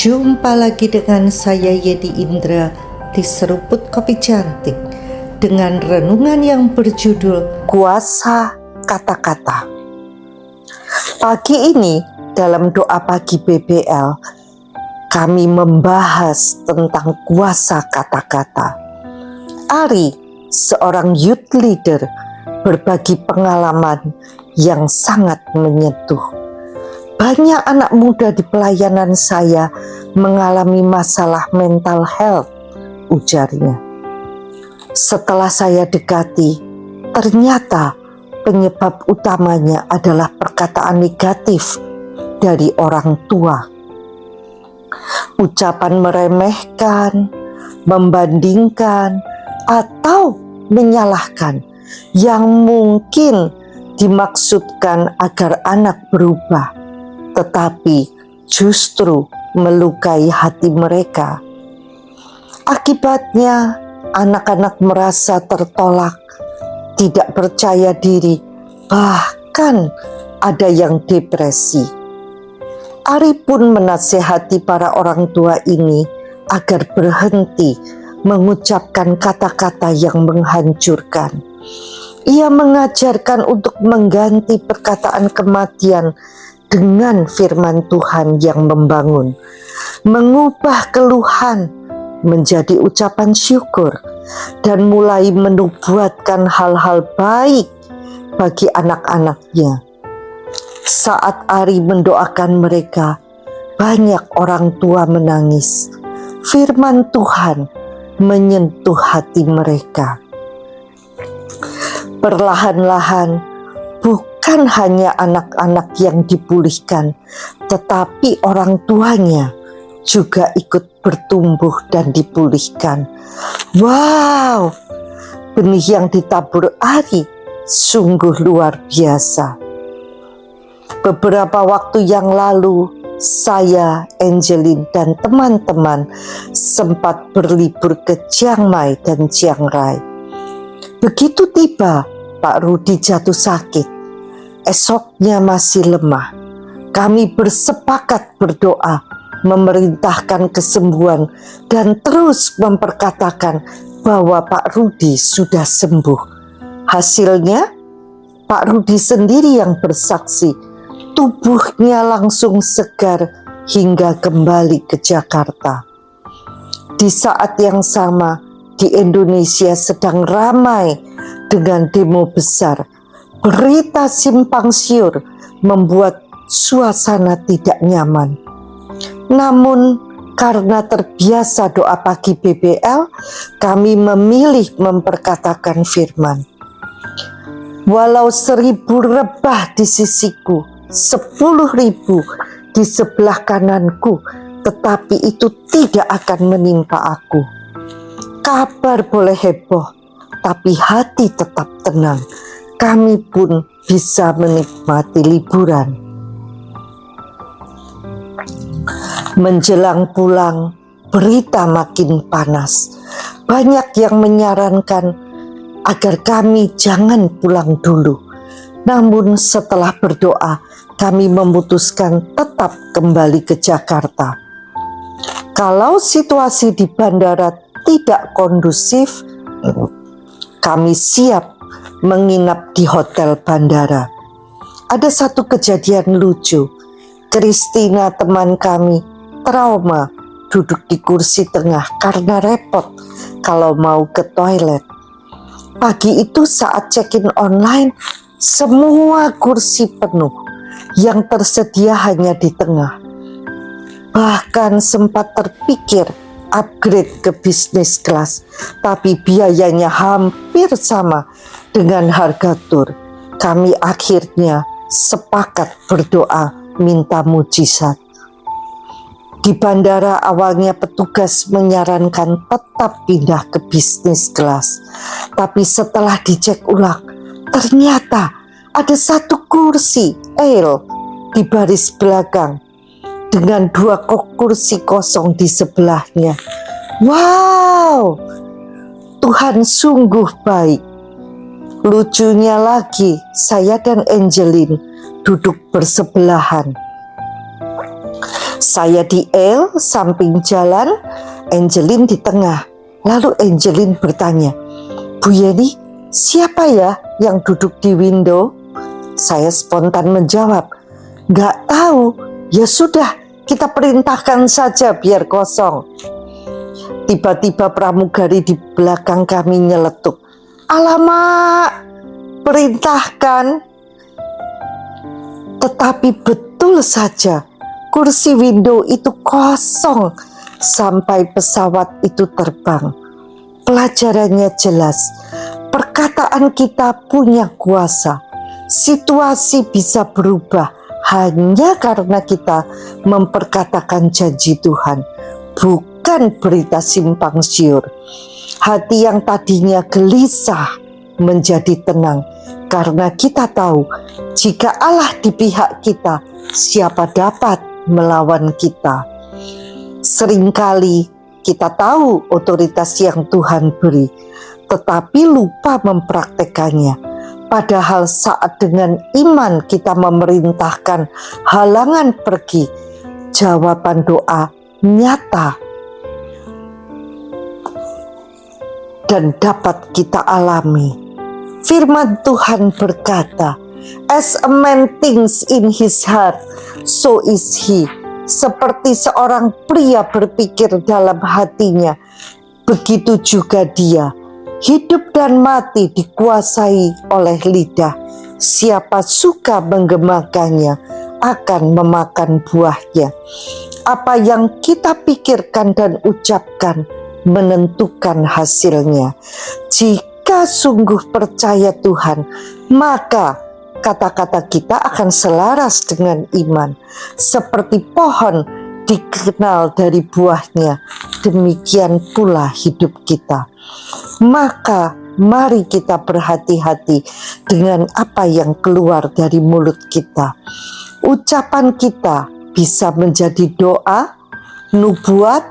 Jumpa lagi dengan saya Yedi Indra di Seruput Kopi Cantik dengan renungan yang berjudul Kuasa Kata-Kata. Pagi ini dalam doa pagi BBL kami membahas tentang kuasa kata-kata. Ari, seorang youth leader, berbagi pengalaman yang sangat menyentuh. Banyak anak muda di pelayanan saya mengalami masalah mental health, ujarnya. Setelah saya dekati, ternyata penyebab utamanya adalah perkataan negatif dari orang tua. Ucapan meremehkan, membandingkan, atau menyalahkan yang mungkin dimaksudkan agar anak berubah, tetapi justru melukai hati mereka. Akibatnya, anak-anak merasa tertolak, tidak percaya diri, bahkan ada yang depresi. Ari pun menasehati para orang tua ini agar berhenti mengucapkan kata-kata yang menghancurkan. Ia mengajarkan untuk mengganti perkataan kematian dengan firman Tuhan yang membangun, mengubah keluhan menjadi ucapan syukur, dan mulai menubuatkan hal-hal baik bagi anak-anaknya. Saat Ari mendoakan mereka, banyak orang tua menangis. Firman Tuhan menyentuh hati mereka. Perlahan-lahan, bukan hanya anak-anak yang dipulihkan, tetapi orang tuanya juga ikut bertumbuh dan dipulihkan. Wow, benih yang ditabur Ari sungguh luar biasa. Beberapa waktu yang lalu, saya, Angeline, dan teman-teman sempat berlibur ke Chiang Mai dan Chiang Rai. Begitu tiba, Pak Rudi jatuh sakit. Esoknya masih lemah. Kami bersepakat berdoa, memerintahkan kesembuhan, dan terus memperkatakan bahwa Pak Rudi sudah sembuh. Hasilnya, Pak Rudi sendiri yang bersaksi, tubuhnya langsung segar hingga kembali ke Jakarta. Di saat yang sama, di Indonesia sedang ramai dengan demo besar. Berita simpang siur membuat suasana tidak nyaman. Namun, karena terbiasa doa pagi BBL, kami memilih memperkatakan firman. Walau 1000 rebah di sisiku, 10.000 di sebelah kananku, tetapi itu tidak akan menimpa aku. Kabar boleh heboh, tapi hati tetap tenang. Kami pun bisa menikmati liburan. Menjelang pulang, berita makin panas. Banyak yang menyarankan agar kami jangan pulang dulu. Namun setelah berdoa, kami memutuskan tetap kembali ke Jakarta. Kalau situasi di bandara tidak kondusif, kami siap menginap di hotel bandara. Ada satu kejadian lucu. Christina, teman kami, trauma duduk di kursi tengah karena repot kalau mau ke toilet. Pagi itu saat check-in online, semua kursi penuh, yang tersedia hanya di tengah. Bahkan sempat terpikir upgrade ke business class, tapi biayanya hampir sama dengan harga tur. Kami akhirnya sepakat berdoa minta mujizat. Di bandara awalnya petugas menyarankan tetap pindah ke business class, tapi setelah dicek ulang, ternyata ada satu kursi L di baris belakang dengan 2 kursi kosong di sebelahnya. Wow, Tuhan sungguh baik. Lucunya lagi, saya dan Angeline duduk bersebelahan. Saya di L samping jalan, Angelin di tengah. Lalu Angelin bertanya, "Bu Yeni, siapa ya yang duduk di window?" Saya spontan menjawab, "Nggak tahu, ya sudah kita perintahkan saja biar kosong." Tiba-tiba pramugari di belakang kami nyeletuk, "Alamak, perintahkan." Tetapi betul saja, kursi window itu kosong sampai pesawat itu terbang. Pelajarannya jelas, perkataan kita punya kuasa. Situasi bisa berubah hanya karena kita memperkatakan janji Tuhan, bukan berita simpang siur. Hati yang tadinya gelisah menjadi tenang karena kita tahu jika Allah di pihak kita, siapa dapat melawan kita. Seringkali kita tahu otoritas yang Tuhan beri, tetapi lupa mempraktekannya. Padahal saat dengan iman kita memerintahkan halangan pergi, jawaban doa nyata dan dapat kita alami. Firman Tuhan berkata, "As a man thinks in his heart, so is he." Seperti seorang pria berpikir dalam hatinya, begitu juga dia. Hidup dan mati dikuasai oleh lidah. Siapa suka menggemakannya akan memakan buahnya. Apa yang kita pikirkan dan ucapkan menentukan hasilnya. Jika sungguh percaya Tuhan, maka kata-kata kita akan selaras dengan iman. Seperti pohon dikenal dari buahnya, demikian pula hidup kita. Maka mari kita berhati-hati dengan apa yang keluar dari mulut kita. Ucapan kita bisa menjadi doa, nubuat,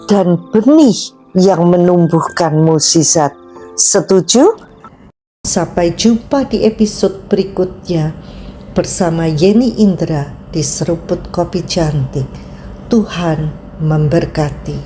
dan benih yang menumbuhkan mukjizat. Setuju? Sampai jumpa di episode berikutnya bersama Yeni Indra di Seruput Kopi Cantik. Tuhan memberkati.